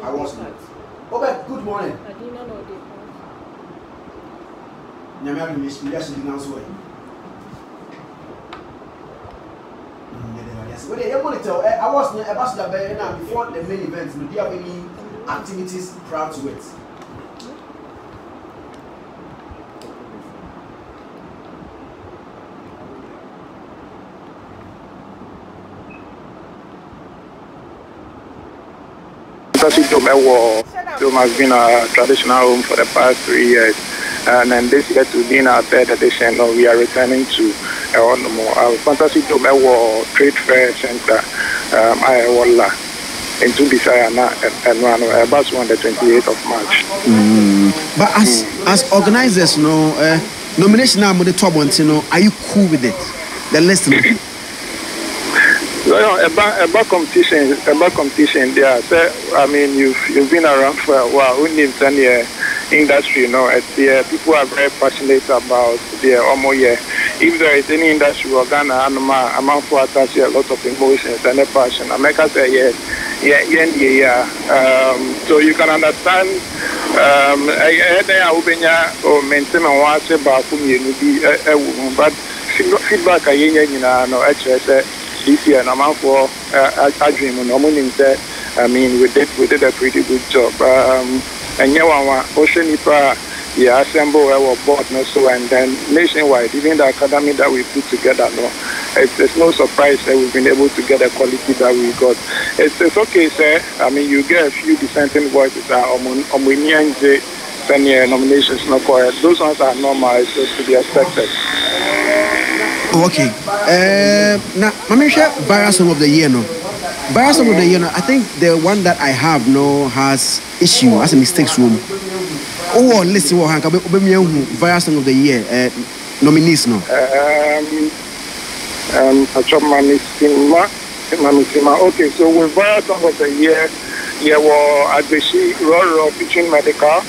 I was not. Obed, good morning. I did not know the Nyamia Miss Yes, you know, so. I was near Ambassador Bay now before the main event. Do you have any activities prior to it? Dome has been a traditional home for the past 3 years, and then this year to be in our third edition, we are returning to our Fantasy Dome Trade Fair Center, Iowa, in Tubisayana, and one about on the 28th of March. But as organizers, nomination now with the top ones, are you cool with it? The list. About competition there. So, I mean, you've been around for a while. We need any industry, people are very passionate about their omoye. If there is any industry or Ghana, I'm for attach a lot of emotions and a passion. I make us say yeah. So you can understand. But feedback I this year, I'm for I dream I mean, we did a pretty good job. And yeah, Ocean Nipa, assemble our board, and then nationwide, even the academy that we put together, it's no surprise that we've been able to get the quality that we got. It's okay, sir. I mean, you get a few dissenting voices, nominations, those ones are normal, it's just to be expected. Okay. Now, I'm sure Barra Song of the Year, Barra Song of the Year, I think the one that I have has issue, has a mistakes room. Oh, listen, what Barra Song of the Year nominees, Okay, so with Barra Song of the Year, you were Adbeshi Roro featuring Medical,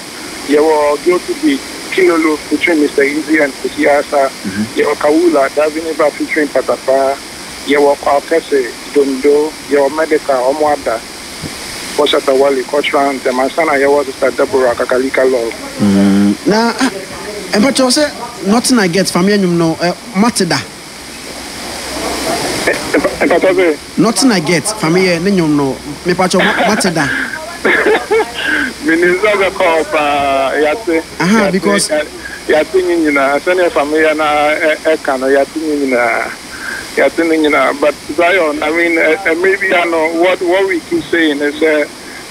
you were Guilty Beat. Kilolo featuring Mr. Easy and Kusiasa, your Kawula, Davineva featuring Patapa, your Kwakese, Dondo, your Medica, Omwada, Poshata Wali, Cochran, the Masana, your Sister Deborah, Kakalika Love. Now, and but you say, nothing I get from you, Matida. Nothing I get from here, me pacho Matida. Minister call because you're thinking, senior family but Zion, I mean, maybe I know what we keep saying is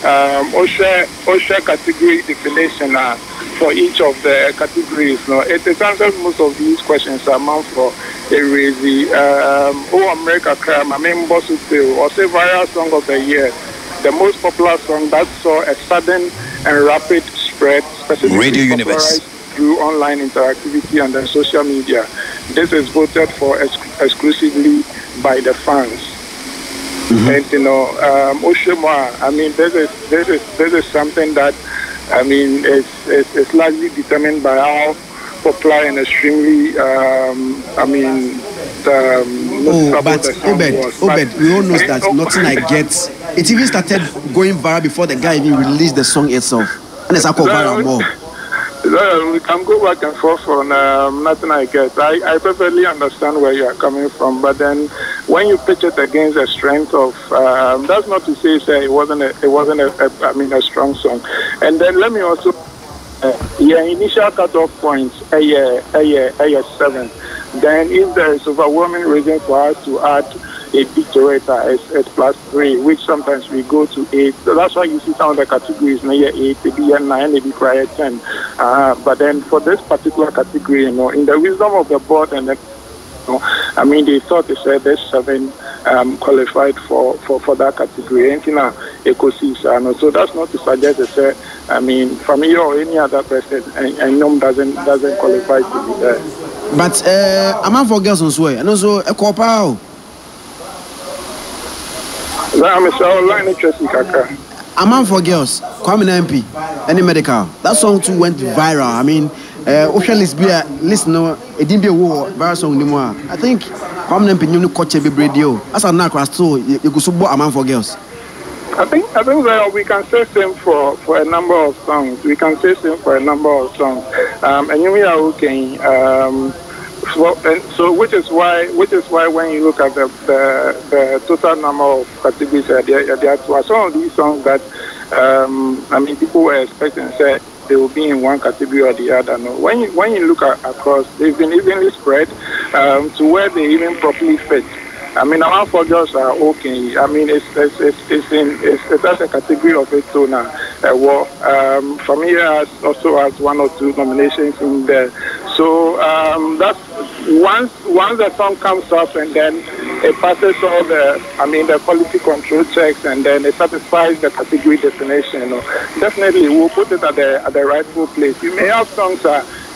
OSHA category definition for each of the categories. It answers most of these questions amount for a crazy America crime. I mean, boss or say viral song of the year. The most popular song that saw a sudden and rapid spread, specifically Radio Universe through online interactivity and then social media. This is voted for exclusively by the fans. And Oshima, I mean, this is something that I mean it's largely determined by how popular and extremely but Obed, we all know that nothing I get. It even started going viral before the guy even released the song itself, and it's called viral more. We can go back and forth on nothing I get. I perfectly understand where you are coming from, but then when you pitch it against the strength of, that's not to say it wasn't a strong song. And then let me also, initial cutoff points, 7. Then if there is overwhelming reason for us to add a bit to it, it's +3, which sometimes we go to 8. So that's why you see some of the categories, 8, maybe 9, maybe 10. But then for this particular category, in the wisdom of the board and I mean, they thought they said there's 7 qualified for that category. So that's not to suggest they say, I mean, from me or any other person, and NOM doesn't qualify to be there. But I'm for girls on swear, and also a copper. I'm for girls, Kwame MP, any medical. That song too went viral. I mean, Oceanless be a listener, it didn't be a war, viral song anymore. I think Kwame MP knew coach every radio. As a knock, so you could support a man for girls. I think that we can say same for a number of songs. We can say same for a number of songs. And you are okay. So which is why when you look at the total number of categories, there are some of these songs that I mean people were expecting say they will be in one category or the other. No, when you look across, they've been evenly spread to where they even properly fit. I mean, our forgers are okay. I mean, it's as a category of its own. Well, from here also has one or two nominations in there. So that's once the song comes up and then it passes all the quality control checks and then it satisfies the category definition. You know, definitely we'll put it at the rightful place. You may have songs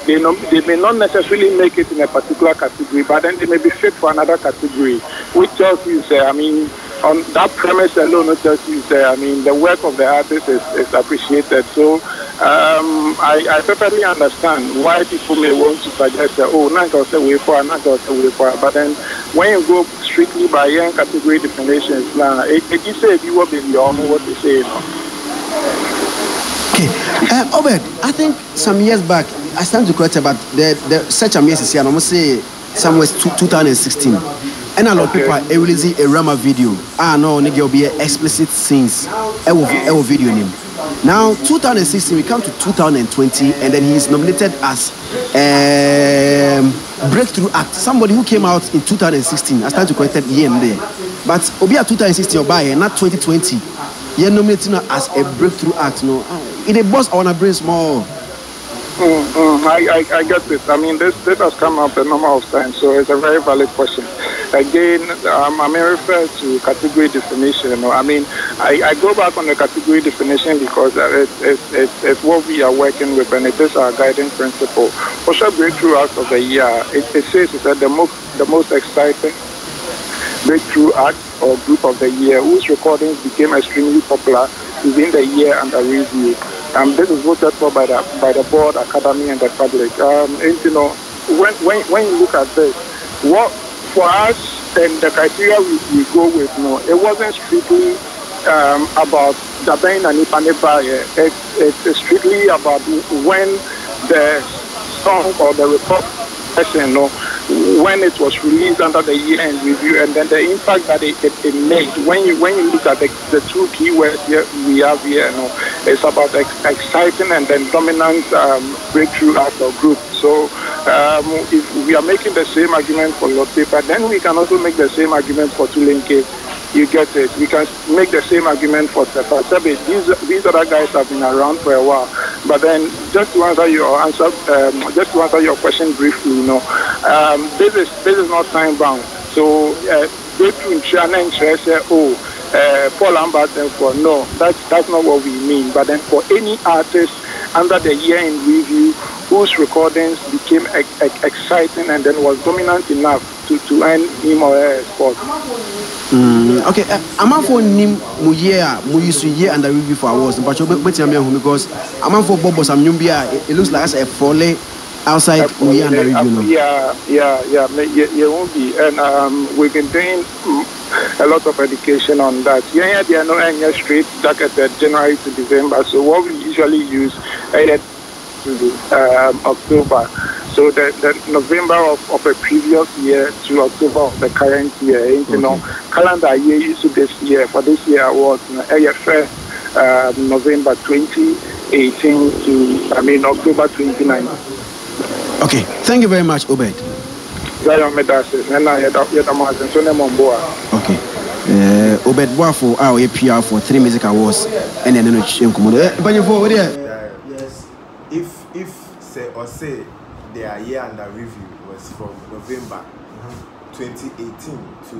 they may not necessarily make it in a particular category, but then they may be fit for another category, which tells you, I mean, on that premise alone, it tells you, I mean, the work of the artist is appreciated. So I perfectly understand why people may want to suggest, but then when you go strictly by young category definitions, now, it say you will be what you say, you know. Okay, Obed, I think some years back, I stand to correct about the search and yes, I almost say somewhere 2016. And a lot of people are releasing a Rama video. No, nigga will be explicit scenes. Ewo video name. Now 2016, we come to 2020, and then he is nominated as Breakthrough Act. Somebody who came out in 2016. I stand to correct that year and there. But Obia 2016 or by not 2020. You're nominating as a breakthrough act, no? In a boss, I want to bring small. I get it. I mean, this has come up a number of times, so it's a very valid question. Again, I may refer to category definition. You know? I mean, I go back on the category definition because it's what we are working with, and it is our guiding principle. For sure, breakthrough act of the year, it says that the most exciting breakthrough act or group of the year whose recordings became extremely popular within the year under review. This is voted for by the board, academy, and the public. And you know, when you look at this, what for us and the criteria we go with, no, it wasn't strictly about Dabain and Ipanepa. It's strictly about when the song or the report, you know, when it was released under the year-end review, and then the impact that it made. When you look at the two keywords here we have here, you know, it's about exciting and then dominant breakthrough act or group. So if we are making the same argument for Lord Paper, then we can also make the same argument for Tulenke. You get it. We can make the same argument for Sefa. These other guys have been around for a while. But then, just to answer your question briefly, you know, this is not time bound. So, breakthrough in China and say, Paul Lambert, for no, that's not what we mean. But then, for any artist under the year in review whose recordings became exciting and then was dominant enough to earn him or her spot. Okay, I'm for Nim Muye under review for awards, but because I'm for Bobos and Numbia, it looks like a folly outside Muye under review. Yeah, won't be. And we've been doing a lot of education on that. Yeah, there are no any straight targeted January to December. So what we usually use October. So the November of a previous year to October of the current year. You know, calendar year used to this year. For this year was November 2018 to October 2019. Okay, thank you very much, Obed. Okay. Obed Wafo, our APR for 3 music awards, and then yes, if say their year under review was from November 2018 to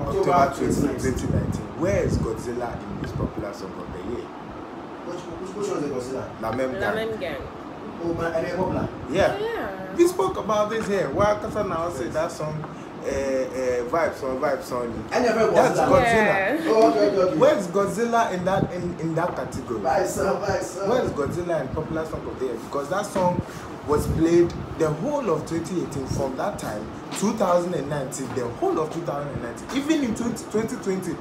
October 2019. Where is Godzilla in this popular song of the year? Which one is Godzilla? Lamem Gang. Oh, popular. Yeah. We spoke about this here. Why Kasa now say that song vibes on. That's Godzilla. Yeah. Oh, okay. Where's Godzilla in that category? Vibes on. Where's Godzilla in popular song of the year? Because that song was played the whole of 2018 from that time, 2019, the whole of 2019, even in 2020.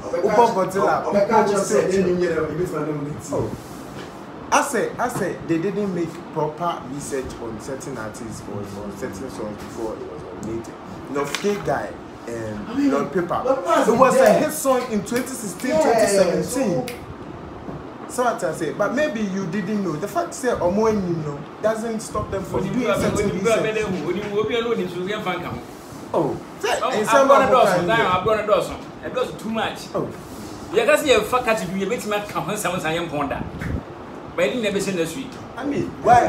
I say they didn't make proper research on certain artists or on certain songs before it was nominated. Fake guy and Lord Paper. It was a hit song in 2016, 2017. So what I say, but maybe you didn't know. The fact say doesn't stop them from doing certain research. Oh, I'm gonna do some. It does too much. Oh, you can see a fact you bit my come someone's I am ponder. But I didn't never seen the street. I mean, why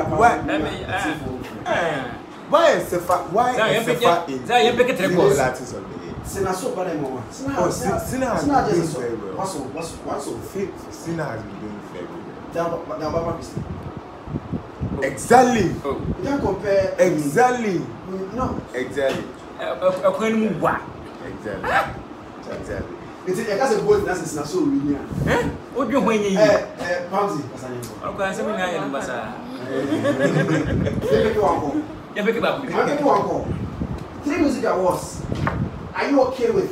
is the fact? Why is the fact in the artists of the year? Sina so bad anymore. Sina has been doing very well. What's so fit? Sina has been doing very well. Exactly. You can't compare. Exactly. No. Exactly. Exactly. It's a boy that's not so real. What do you mean? Pamsi. Okay, I said, Three music awards. Are you okay with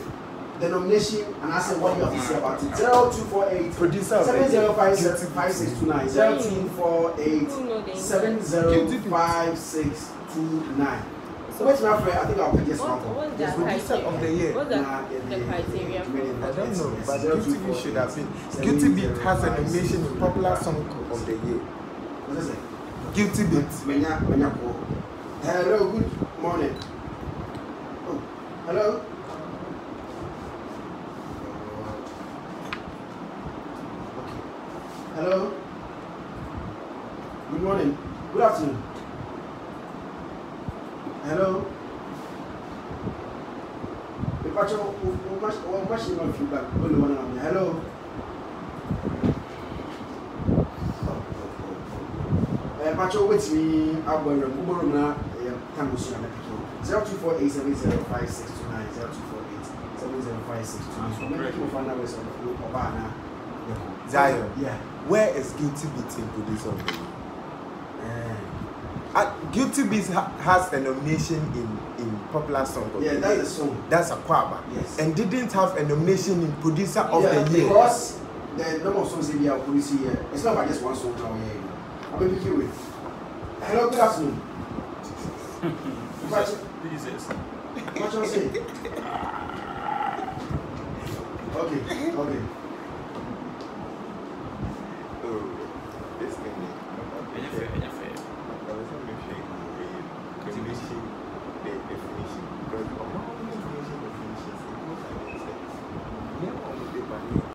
the nomination? And I said, what do you have to say about it? 0248 705629 0248 705629. So what's my friend? I think I'll pick this one. What's the producer of the year? What's the criteria? I don't know, but Guilty Beat should have been. Guilty Beat has a nomination in Popular Song of the Year. What is it? Guilty Beat. Hello, good morning. Oh, hello. Okay. Hello. Good morning. Good afternoon. Hello. Hello. Pacho with me, I'll go to 0248 705629 Zion. Yeah. Where is Guilty Beat in producer of the year? Guilty Beat has a nomination in Popular Song of the Year. That's a song. That's a Kwaba. Yes. And didn't have a nomination in Producer of the Year. Because the number of songs they are producing here, it's not about just one song now here. I'm going to pick you with. Hello, good afternoon. What you say? Okay.